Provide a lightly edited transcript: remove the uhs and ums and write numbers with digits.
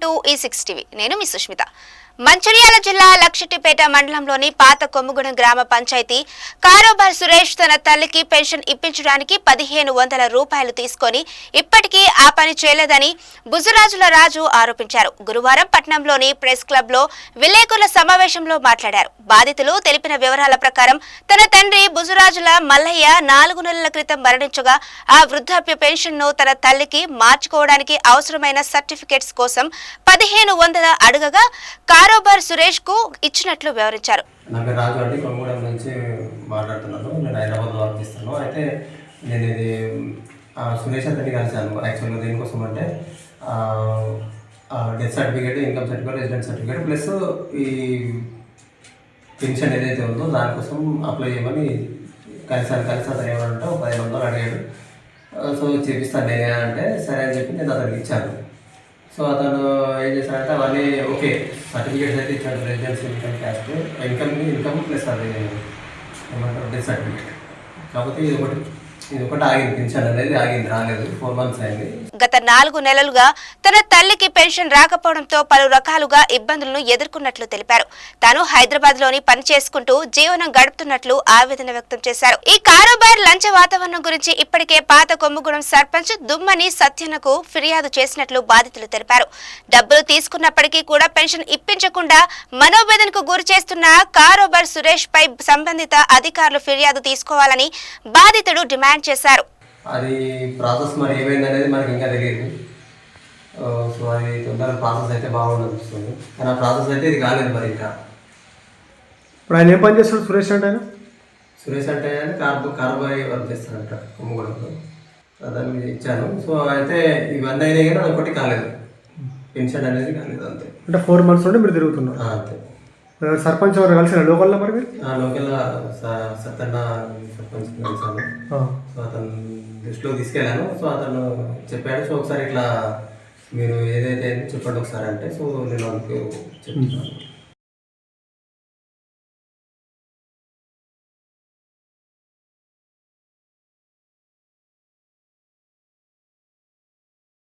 To E6 TV. నేను మీ సుష్మిత. మంచిర్యాల జిల్లా లక్షటిపేట మండలంలోని పాత కొమ్ముగూడెం గ్రామ పంచాయతీ కారోబార్ సురేష్ తన తల్లికి పెన్షన్ ఇప్పించడానికి 1500 రూపాయలు తీసుకొని ఇప్పటికీ ఆ పని చేయలేదని బుజరాజుల రాజు ఆరోపించారు. గురువారం పట్నంలోని ప్రెస్ క్లబ్ లో విలేకరుల సమావేశంలో మాట్లాడారు. బాధితులు తెలిపిన వివరాల ప్రకారం తన తండ్రి బుజరాజుల మల్లయ్య 4 నెలల క్రితం మరణించగా ఆ వృద్ధాప్య పెన్షన్ ను తన తల్లికి మార్చుకోవడానికి అవసరమైన సర్టిఫికెట్స్ కోసం 1500 అడగగా కారోబార్ సురేష్ కు ఇచ్చినట్లు వివరించారు. నా పేరు రాజు అండి, కొమ్మగూడెం నుంచి మాట్లాడుతున్నాను. నేను హైదరాబాద్లో వర్క్ చేస్తాను. అయితే నేను ఇది సురేష్ అతన్ని కలిసాను. యాక్చువల్గా దేనికోసం అంటే death certificate, income certificate, resident certificate plus ఈ పెన్షన్ ఏదైతే ఉందో దానికోసం అప్లై చేయమని కలిసి అతను ఏమంటే 1500 అడిగాడు. సో చేపిస్తాను నేనే అంటే సరే అని చెప్పి నేను అతనికి ఇచ్చాను. సో అతను ఏం చేశాడంటే అవన్నీ ఓకే సర్టిఫికేట్స్ అయితే ఇచ్చాడు. Residence, income, caste, income plus అది ఏమంటారు డెత్ సర్టిఫికేట్. కాకపోతే ఇది ఒకటి ఆగింది, పెన్షన్ అనేది ఆగింది, రాలేదు. 4 months అయింది. గత 4 నెలలుగా తన తల్లికి పెన్షన్ రాకపోవడంతో పలు రకాలుగా ఇబ్బందులను ఎదుర్కొన్నట్లు తెలిపారు. తాను హైదరాబాద్ లోని పని చేసుకుంటూ జీవనం గడుపుతున్నట్లు ఆవేదన వ్యక్తం చేశారు. ఈ కారోబార్ లంచ వాతావరణం గురించి ఇప్పటికే పాత కొమ్ముగూడెం సర్పంచ్ దుమ్మని సత్యనకు ఫిర్యాదు చేసినట్లు బాధితులు తెలిపారు. డబ్బులు తీసుకున్నప్పటికీ కూడా పెన్షన్ ఇప్పించకుండా మనోవేదనకు గురి చేస్తున్న కారోబార్ సురేష్ పై సంబంధిత అధికారులు ఫిర్యాదు తీసుకోవాలని బాధితుడు డిమాండ్ చేశారు. అది ప్రాసెస్ మరి ఏమైంది అనేది మనకి ఇంకా తెలియదు. సో అది తొందరగా ప్రాసెస్ అయితే బాగుండనిపిస్తుంది, కానీ ఆ ప్రాసెస్ అయితే ఇది కాలేదు. మరి ఇంకా ఇప్పుడు ఆయన ఏం పని చేస్తాడు సురేష్ అంటే? సురేష్ అంటే కార్బారీ వర్క్ చేస్తాడంట కొమ్మగూడెంలో. దాని మీద ఇచ్చాను. సో అయితే ఇవన్నీ అయినా కానీ ఒకటి కాలేదు, పెన్షన్ అనేది కాలేదు. అంతే. అంటే 4 months నుండి మీరు తిరుగుతున్నారు? అంతే. సర్పంచ్ ఎవరు కలిసిన లోకల్లో? మరి మీరు లోకల్ సత్తన్న సర్పంచ్ కలిసాను. సో అతను దృష్టిలో తీసుకెళ్ళాను. సో అతను చెప్పాడు, సో ఒకసారి ఇట్లా మీరు ఏదైతే చెప్పండి ఒకసారి అంటే, సో నేను అందుకు చెప్తున్నాను.